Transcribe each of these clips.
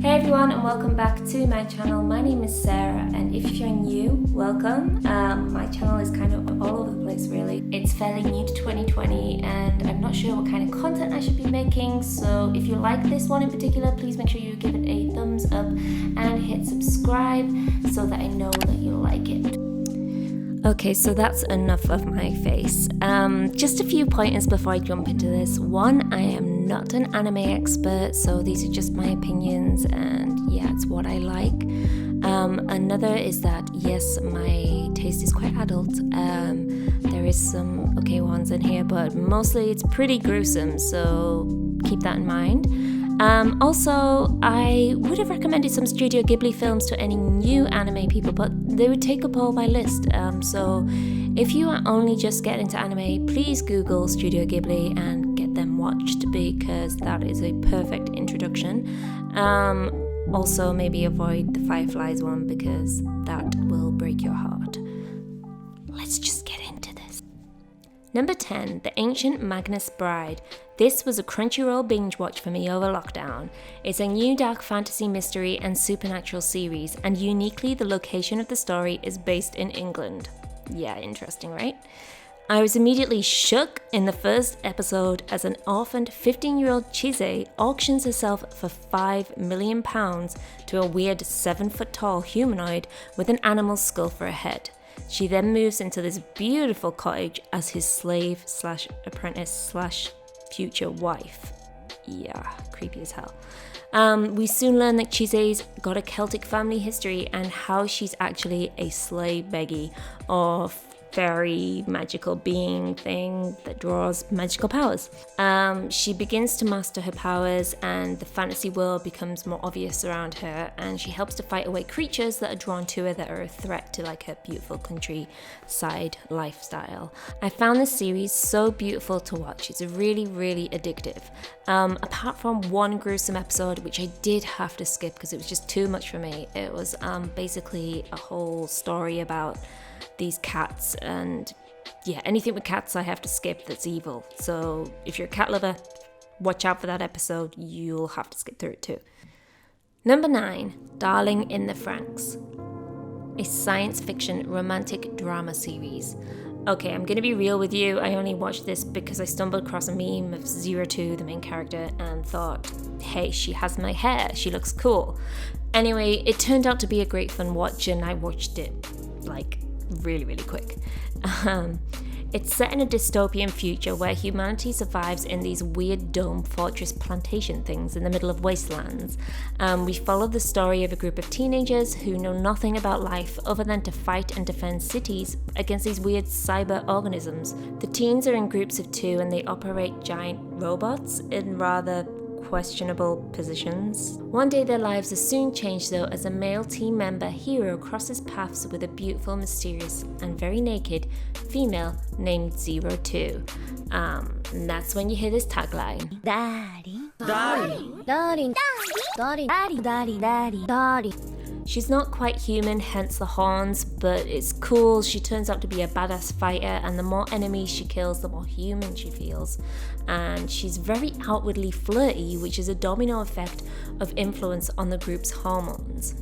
Hey everyone, and welcome back to my channel. My name is Sarah, and if you're new, welcome. My channel is kind of all over the place really. It's fairly new to 2020 and I'm not sure what kind of content I should be making, so if you like this one in particular, please make sure you give it a thumbs up and hit subscribe so that I know that you like it. Okay, so that's enough of my face. Just a few pointers before I jump into this. One, I am not an anime expert, so these are just my opinions and yeah, it's what I like. Another is that yes, my taste is quite adult. There is some okay ones in here, but mostly it's pretty gruesome, so keep that in mind. Also, I would have recommended some Studio Ghibli films to any new anime people, but they would take up all my list. So if you are only just getting into anime, please Google Studio Ghibli and get them watched because that is a perfect introduction. Also, maybe avoid the Fireflies one because that will break your heart. Let's just get into this. Number 10, The Ancient Magnus Bride. This was a Crunchyroll binge watch for me over lockdown. It's a new dark fantasy mystery and supernatural series, and uniquely the location of the story is based in England. Yeah, interesting, right? I was immediately shook in the first episode as an orphaned 15-year-old Chise auctions herself for £5 million to a weird 7-foot-tall humanoid with an animal skull for a head. She then moves into this beautiful cottage as his slave slash apprentice slash future wife. Yeah, creepy as hell. We soon learn that Chise's got a Celtic family history and how she's actually a slay beggy or fairy magical being thing that draws magical powers. She begins to master her powers and the fantasy world becomes more obvious around her, and she helps to fight away creatures that are drawn to her that are a threat to like her beautiful countryside lifestyle. I found this series so beautiful to watch. It's really, really addictive. Apart from one gruesome episode, which I did have to skip because it was just too much for me. It was basically a whole story about these cats, and yeah, anything with cats I have to skip that's evil. So if you're a cat lover, watch out for that episode. You'll have to skip through it too. Number 9, Darling in the Franxx, a science fiction romantic drama series. Okay, I'm gonna be real with you. I only watched this because I stumbled across a meme of 02, the main character, and thought, hey, she has my hair, she looks cool. Anyway, it turned out to be a great fun watch and I watched it like really, really quick. It's set in a dystopian future where humanity survives in these weird dome fortress plantation things in the middle of wastelands. We follow the story of a group of teenagers who know nothing about life other than to fight and defend cities against these weird cyber organisms. The teens are in groups of 2 and they operate giant robots in rather questionable positions. One day their lives are soon changed though as a male team member hero crosses paths with a beautiful, mysterious and very naked female named 02. And that's when you hear this tagline. Daddy. She's not quite human, hence the horns, but it's cool. She turns out to be a badass fighter, and the more enemies she kills, the more human she feels. And she's very outwardly flirty, which is a domino effect of influence on the group's hormones.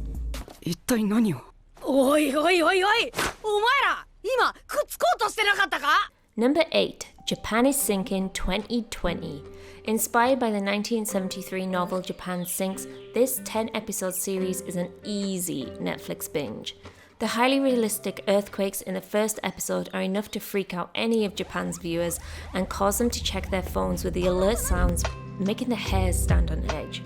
Number 8, Japan is Sinking 2020. Inspired by the 1973 novel Japan Sinks, this 10-episode series is an easy Netflix binge. The highly realistic earthquakes in the first episode are enough to freak out any of Japan's viewers and cause them to check their phones with the alert sounds, making the hairs stand on edge.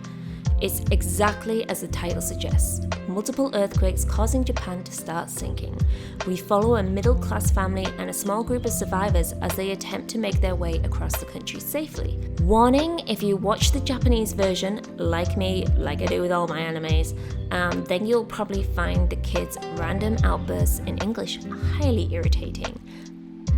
It's exactly as the title suggests, multiple earthquakes causing Japan to start sinking. We follow a middle-class family and a small group of survivors as they attempt to make their way across the country safely. Warning, if you watch the Japanese version, like me, like I do with all my animes, then you'll probably find the kids' random outbursts in English highly irritating.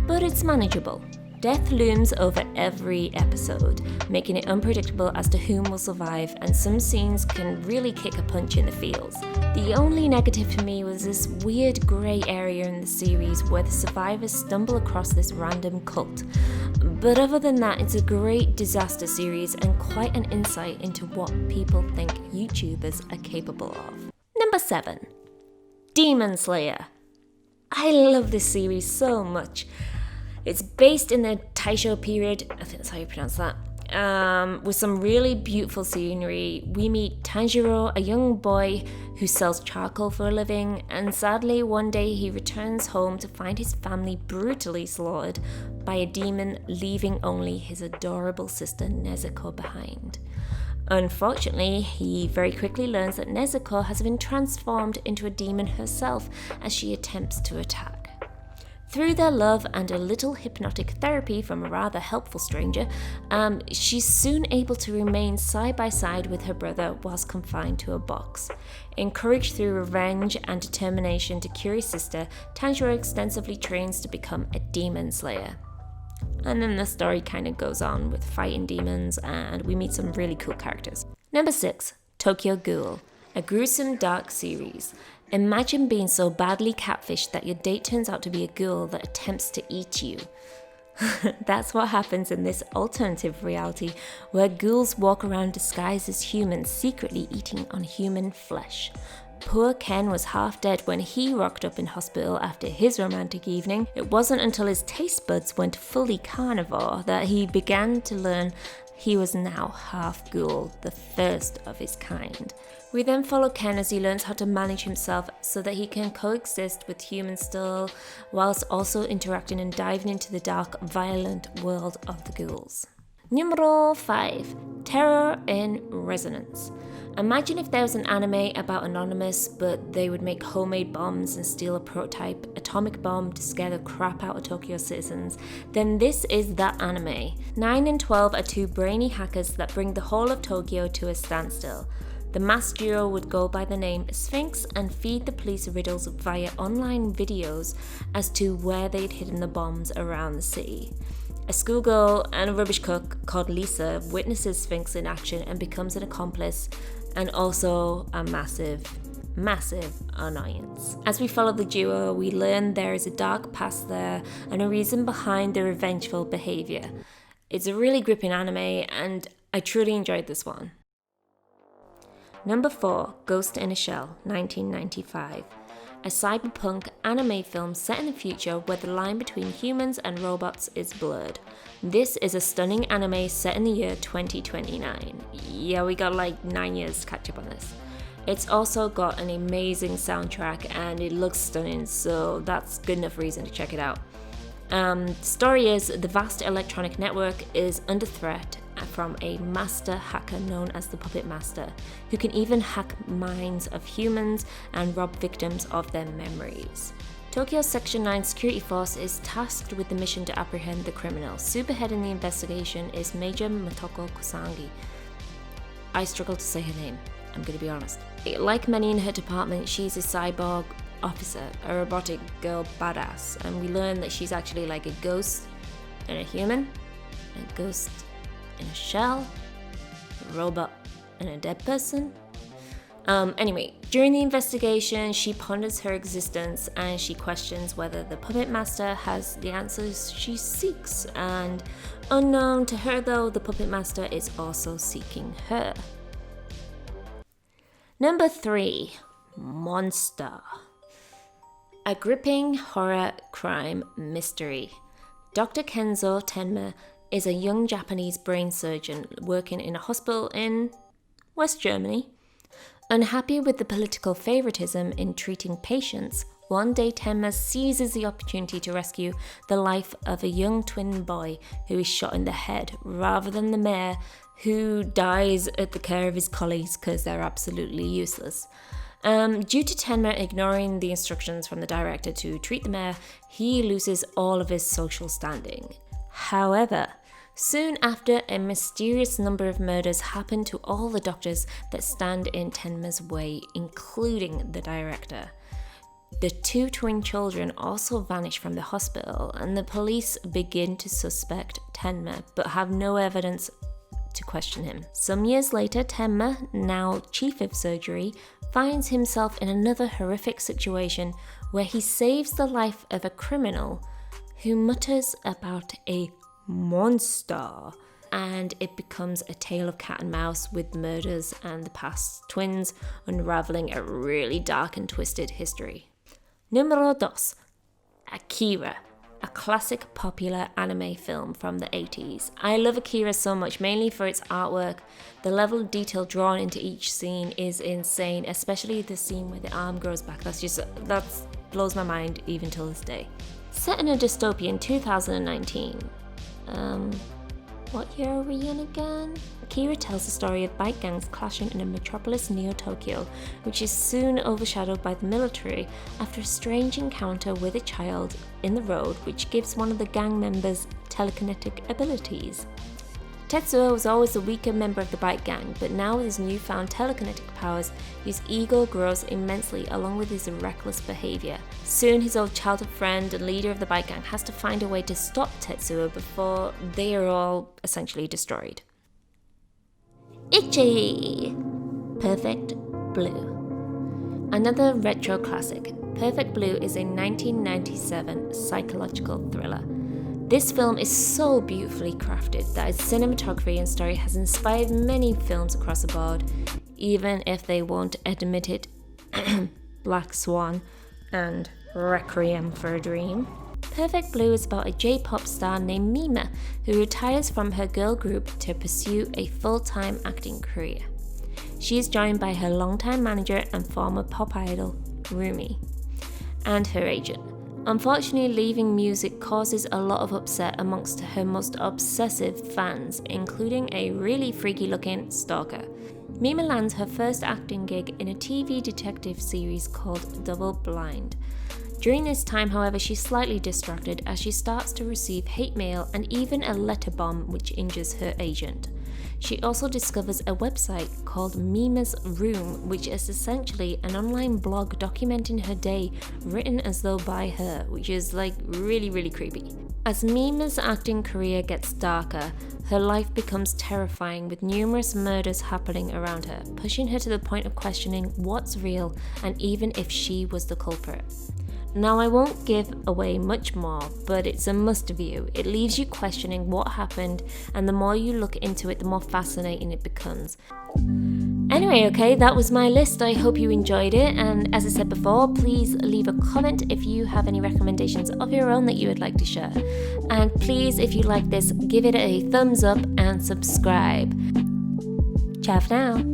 But it's manageable. Death looms over every episode, making it unpredictable as to whom will survive, and some scenes can really kick a punch in the feels. The only negative for me was this weird grey area in the series where the survivors stumble across this random cult. But other than that, it's a great disaster series and quite an insight into what people think YouTubers are capable of. Number 7. Demon Slayer. I love this series so much. It's based in the Taisho period, I think that's how you pronounce that, with some really beautiful scenery. We meet Tanjiro, a young boy who sells charcoal for a living, and sadly one day he returns home to find his family brutally slaughtered by a demon, leaving only his adorable sister Nezuko behind. Unfortunately, he very quickly learns that Nezuko has been transformed into a demon herself as she attempts to attack. Through their love and a little hypnotic therapy from a rather helpful stranger, she's soon able to remain side by side with her brother whilst confined to a box. Encouraged through revenge and determination to cure his sister, Tanjiro extensively trains to become a demon slayer. And then the story kind of goes on with fighting demons, and we meet some really cool characters. Number 6, Tokyo Ghoul, a gruesome dark series. Imagine being so badly catfished that your date turns out to be a ghoul that attempts to eat you. That's what happens in this alternative reality where ghouls walk around disguised as humans, secretly eating on human flesh. Poor Ken was half dead when he rocked up in hospital after his romantic evening. It wasn't until his taste buds went fully carnivore that he began to learn he was now half ghoul, the first of his kind. We then follow Ken as he learns how to manage himself so that he can coexist with humans still, whilst also interacting and diving into the dark, violent world of the ghouls. Numero 5. Terror in Resonance. Imagine if there was an anime about Anonymous, but they would make homemade bombs and steal a prototype atomic bomb to scare the crap out of Tokyo citizens. Then this is that anime. 9 and 12 are two brainy hackers that bring the whole of Tokyo to a standstill. The masked duo would go by the name Franxx and feed the police riddles via online videos as to where they'd hidden the bombs around the city. A schoolgirl and a rubbish cook called Lisa witnesses Franxx in action and becomes an accomplice, and also a massive annoyance. As we follow the duo, we learn there is a dark past there and a reason behind their revengeful behaviour. It's a really gripping anime, and I truly enjoyed this one. Number 4, Ghost in a Shell, 1995. A cyberpunk anime film set in the future where the line between humans and robots is blurred. This is a stunning anime set in the year 2029. Yeah, we got like 9 years to catch up on this. It's also got an amazing soundtrack and it looks stunning, so that's good enough reason to check it out. The story is the vast electronic network is under threat from a master hacker known as the Puppet Master, who can even hack minds of humans and rob victims of their memories. Tokyo's Section 9 security force is tasked with the mission to apprehend the criminal. Superheading the investigation is Major Motoko Kusanagi. I struggle to say her name, I'm going to be honest. Like many in her department, she's a cyborg officer, a robotic girl badass, and we learn that she's actually like a ghost and a human, a ghost in a shell, a robot and a dead person. Anyway, during the investigation, she ponders her existence and she questions whether the Puppet Master has the answers she seeks. And unknown to her though, the Puppet Master is also seeking her. Number 3, Monster. A gripping horror crime mystery. Dr. Kenzo Tenma is a young Japanese brain surgeon working in a hospital in West Germany. Unhappy with the political favoritism in treating patients, one day Tenma seizes the opportunity to rescue the life of a young twin boy who is shot in the head, rather than the mayor who dies at the care of his colleagues because they're absolutely useless. Due to Tenma ignoring the instructions from the director to treat the mayor, he loses all of his social standing. However, soon after, a mysterious number of murders happen to all the doctors that stand in Tenma's way, including the director. The 2 twin children also vanish from the hospital, and the police begin to suspect Tenma, but have no evidence to question him. Some years later, Tenma, now chief of surgery, finds himself in another horrific situation where he saves the life of a criminal who mutters about a monster, and it becomes a tale of cat and mouse with murders and the past twins unraveling a really dark and twisted history. Numero 2. Akira, a classic popular anime film from the 80s. I love Akira so much, mainly for its artwork. The level of detail drawn into each scene is insane, especially the scene where the arm grows back. That blows my mind even till this day. Set in a dystopia in 2019. What year are we in again? Akira tells the story of bike gangs clashing in a metropolis near Tokyo, which is soon overshadowed by the military after a strange encounter with a child in the road, which gives one of the gang members telekinetic abilities. Tetsuo was always the weaker member of the bike gang, but now with his newfound telekinetic powers, his ego grows immensely along with his reckless behaviour. Soon his old childhood friend and leader of the bike gang has to find a way to stop Tetsuo before they are all essentially destroyed. Ichi! Perfect Blue. Another retro classic. Perfect Blue is a 1997 psychological thriller. This film is so beautifully crafted that its cinematography and story has inspired many films across the board, even if they won't admit it. Black Swan and Requiem for a Dream. Perfect Blue is about a J-pop star named Mima who retires from her girl group to pursue a full-time acting career. She is joined by her longtime manager and former pop idol, Rumi, and her agent. Unfortunately, leaving music causes a lot of upset amongst her most obsessive fans, including a really freaky-looking stalker. Mima lands her first acting gig in a TV detective series called Double Blind. During this time, however, she's slightly distracted as she starts to receive hate mail and even a letter bomb which injures her agent. She also discovers a website called Mima's Room, which is essentially an online blog documenting her day, written as though by her, which is really creepy. As Mima's acting career gets darker, her life becomes terrifying with numerous murders happening around her, pushing her to the point of questioning what's real and even if she was the culprit. Now, I won't give away much more, but it's a must-view. It leaves you questioning what happened, and the more you look into it, the more fascinating it becomes. Anyway, okay, that was my list. I hope you enjoyed it, and as I said before, please leave a comment if you have any recommendations of your own that you would like to share. And please, if you like this, give it a thumbs up and subscribe. Ciao for now.